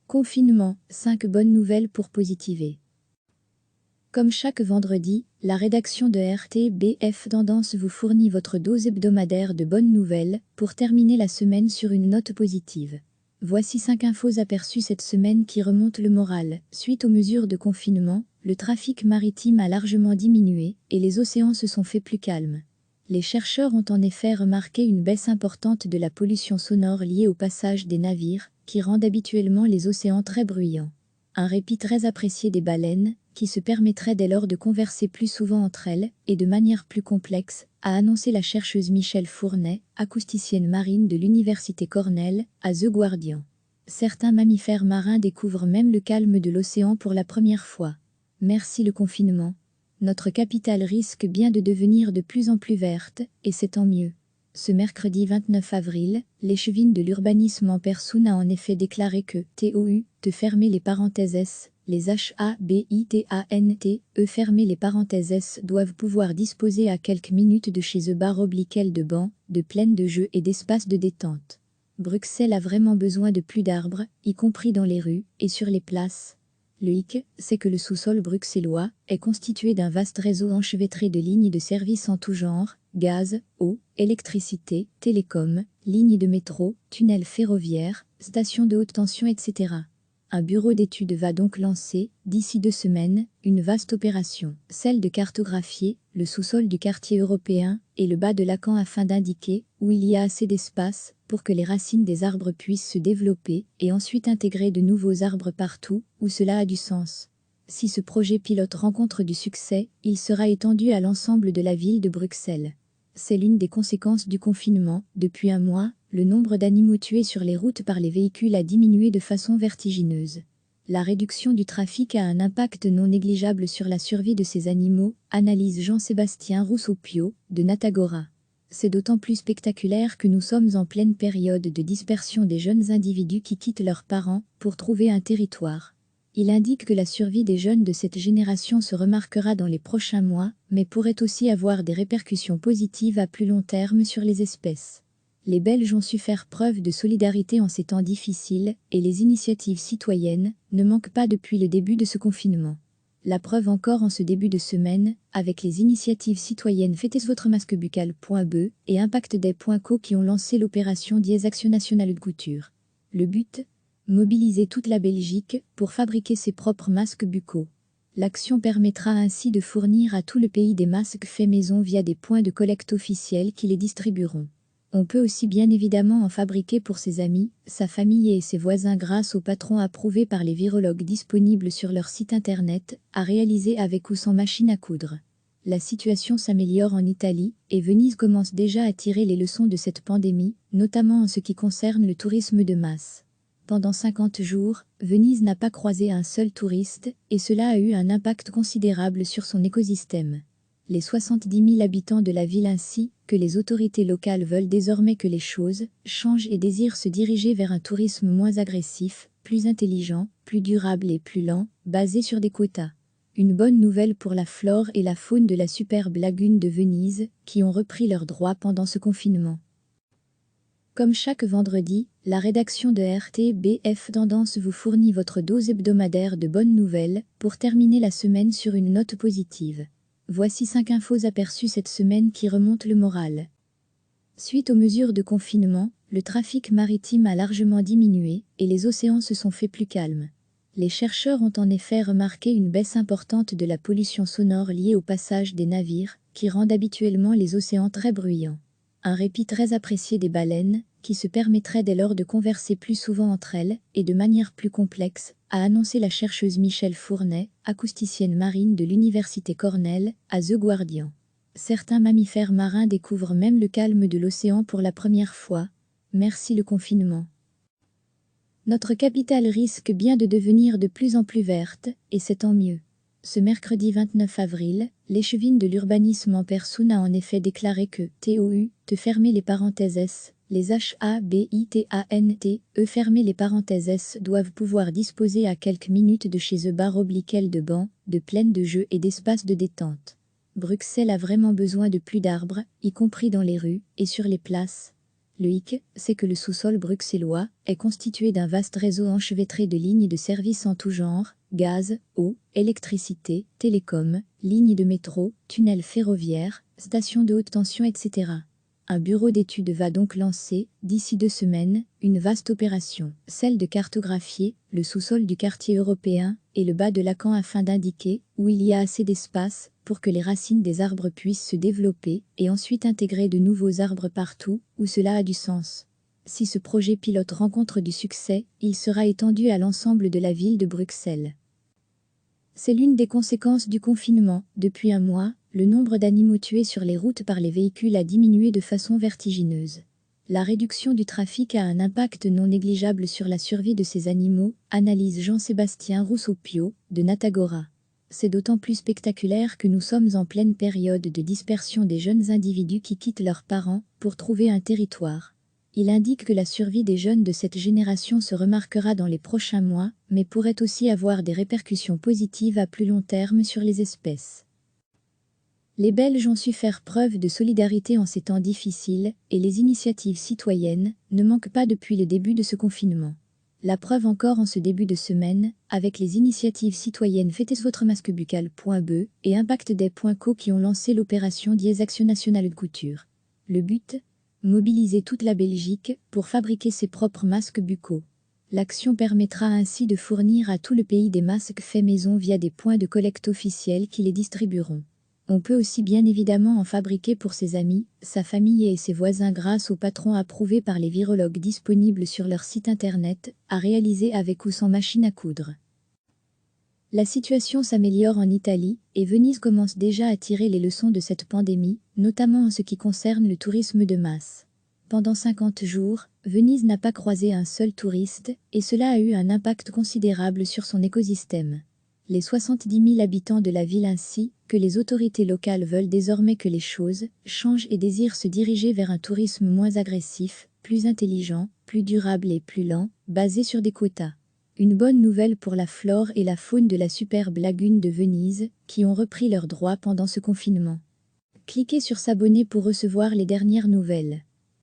Confinement, 5 bonnes nouvelles pour positiver. Comme chaque vendredi, la rédaction de RTBF Tendance vous fournit votre dose hebdomadaire de bonnes nouvelles pour terminer la semaine sur une note positive. Voici 5 infos aperçues cette semaine qui remontent le moral. Suite aux mesures de confinement, le trafic maritime a largement diminué et les océans se sont fait plus calmes. Les chercheurs ont en effet remarqué une baisse importante de la pollution sonore liée au passage des navires, qui rendent habituellement les océans très bruyants. Un répit très apprécié des baleines, qui se permettrait dès lors de converser plus souvent entre elles, et de manière plus complexe, a annoncé la chercheuse Michèle Fournet, acousticienne marine de l'Université Cornell, à The Guardian. Certains mammifères marins découvrent même le calme de l'océan pour la première fois. Merci le confinement. Notre capitale risque bien de devenir de plus en plus verte, et c'est tant mieux. Ce mercredi 29 avril, l'échevine de l'urbanisme en personne a en effet déclaré que TOU, de fermer les parenthèses, les HABITANTE, fermer les parenthèses doivent pouvoir disposer à quelques minutes de chez eux /L de bancs, de plaines de jeux et d'espaces de détente. Bruxelles a vraiment besoin de plus d'arbres, y compris dans les rues et sur les places. Le hic, c'est que le sous-sol bruxellois est constitué d'un vaste réseau enchevêtré de lignes de services en tout genre, gaz, eau, électricité, télécom, lignes de métro, tunnels ferroviaires, stations de haute tension, etc. Un bureau d'études va donc lancer, d'ici 2 semaines, une vaste opération, celle de cartographier le sous-sol du quartier européen et le bas de Lacan afin d'indiquer où il y a assez d'espace pour que les racines des arbres puissent se développer et ensuite intégrer de nouveaux arbres partout où cela a du sens. Si ce projet pilote rencontre du succès, il sera étendu à l'ensemble de la ville de Bruxelles. C'est l'une des conséquences du confinement. Depuis un mois, le nombre d'animaux tués sur les routes par les véhicules a diminué de façon vertigineuse. La réduction du trafic a un impact non négligeable sur la survie de ces animaux, analyse Jean-Sébastien Rousseau-Piot, de Natagora. C'est d'autant plus spectaculaire que nous sommes en pleine période de dispersion des jeunes individus qui quittent leurs parents pour trouver un territoire. Il indique que la survie des jeunes de cette génération se remarquera dans les prochains mois, mais pourrait aussi avoir des répercussions positives à plus long terme sur les espèces. Les Belges ont su faire preuve de solidarité en ces temps difficiles, et les initiatives citoyennes ne manquent pas depuis le début de ce confinement. La preuve encore en ce début de semaine, avec les initiatives citoyennes Fêtez-votre-masque-buccal.be et ImpactDay.co qui ont lancé l'opération Dièse Action nationale de couture. Le but ? Mobiliser toute la Belgique pour fabriquer ses propres masques buccaux. L'action permettra ainsi de fournir à tout le pays des masques faits maison via des points de collecte officiels qui les distribueront. On peut aussi bien évidemment en fabriquer pour ses amis, sa famille et ses voisins grâce aux patrons approuvés par les virologues disponibles sur leur site internet, à réaliser avec ou sans machine à coudre. La situation s'améliore en Italie, et Venise commence déjà à tirer les leçons de cette pandémie, notamment en ce qui concerne le tourisme de masse. Pendant 50 jours, Venise n'a pas croisé un seul touriste, et cela a eu un impact considérable sur son écosystème. Les 70 000 habitants de la ville ainsi que les autorités locales veulent désormais que les choses changent et désirent se diriger vers un tourisme moins agressif, plus intelligent, plus durable et plus lent, basé sur des quotas. Une bonne nouvelle pour la flore et la faune de la superbe lagune de Venise, qui ont repris leurs droits pendant ce confinement. Comme chaque vendredi, la rédaction de RTBF Tendance vous fournit votre dose hebdomadaire de bonnes nouvelles pour terminer la semaine sur une note positive. Voici 5 infos aperçues cette semaine qui remontent le moral. Suite aux mesures de confinement, le trafic maritime a largement diminué et les océans se sont fait plus calmes. Les chercheurs ont en effet remarqué une baisse importante de la pollution sonore liée au passage des navires, qui rendent habituellement les océans très bruyants. Un répit très apprécié des baleines, qui se permettrait dès lors de converser plus souvent entre elles, et de manière plus complexe, a annoncé la chercheuse Michèle Fournet, acousticienne marine de l'Université Cornell, à The Guardian. Certains mammifères marins découvrent même le calme de l'océan pour la première fois. Merci le confinement. Notre capitale risque bien de devenir de plus en plus verte, et c'est tant mieux. Ce mercredi 29 avril, l'échevine de l'urbanisme en personne a en effet déclaré que TOU, de fermer les parenthèses, les HABITANTE, fermer les parenthèses doivent pouvoir disposer à quelques minutes de chez eux /L de bancs, de plaines de jeux et d'espaces de détente. Bruxelles a vraiment besoin de plus d'arbres, y compris dans les rues et sur les places. Le hic, c'est que le sous-sol bruxellois est constitué d'un vaste réseau enchevêtré de lignes de services en tout genre, gaz, eau, électricité, télécom, lignes de métro, tunnels ferroviaires, stations de haute tension, etc. Un bureau d'études va donc lancer, d'ici 2 semaines, une vaste opération, celle de cartographier le sous-sol du quartier européen et le bas de Lacan afin d'indiquer où il y a assez d'espace pour que les racines des arbres puissent se développer et ensuite intégrer de nouveaux arbres partout où cela a du sens. Si ce projet pilote rencontre du succès, il sera étendu à l'ensemble de la ville de Bruxelles. C'est l'une des conséquences du confinement. Depuis un mois, le nombre d'animaux tués sur les routes par les véhicules a diminué de façon vertigineuse. La réduction du trafic a un impact non négligeable sur la survie de ces animaux, analyse Jean-Sébastien Rousseau-Piot, de Natagora. C'est d'autant plus spectaculaire que nous sommes en pleine période de dispersion des jeunes individus qui quittent leurs parents pour trouver un territoire. Il indique que la survie des jeunes de cette génération se remarquera dans les prochains mois, mais pourrait aussi avoir des répercussions positives à plus long terme sur les espèces. Les Belges ont su faire preuve de solidarité en ces temps difficiles, et les initiatives citoyennes ne manquent pas depuis le début de ce confinement. La preuve encore en ce début de semaine, avec les initiatives citoyennes Fêtez-votre-masque-buccal.be et ImpactDay.co qui ont lancé l'opération Dièse Action Nationale de Couture. Le but ? Mobiliser toute la Belgique pour fabriquer ses propres masques buccaux. L'action permettra ainsi de fournir à tout le pays des masques faits maison via des points de collecte officiels qui les distribueront. On peut aussi bien évidemment en fabriquer pour ses amis, sa famille et ses voisins grâce aux patrons approuvés par les virologues disponibles sur leur site internet, à réaliser avec ou sans machine à coudre. La situation s'améliore en Italie, et Venise commence déjà à tirer les leçons de cette pandémie, notamment en ce qui concerne le tourisme de masse. Pendant 50 jours, Venise n'a pas croisé un seul touriste, et cela a eu un impact considérable sur son écosystème. Les 70 000 habitants de la ville ainsi que les autorités locales veulent désormais que les choses changent et désirent se diriger vers un tourisme moins agressif, plus intelligent, plus durable et plus lent, basé sur des quotas. Une bonne nouvelle pour la flore et la faune de la superbe lagune de Venise, qui ont repris leurs droits pendant ce confinement. Cliquez sur s'abonner pour recevoir les dernières nouvelles.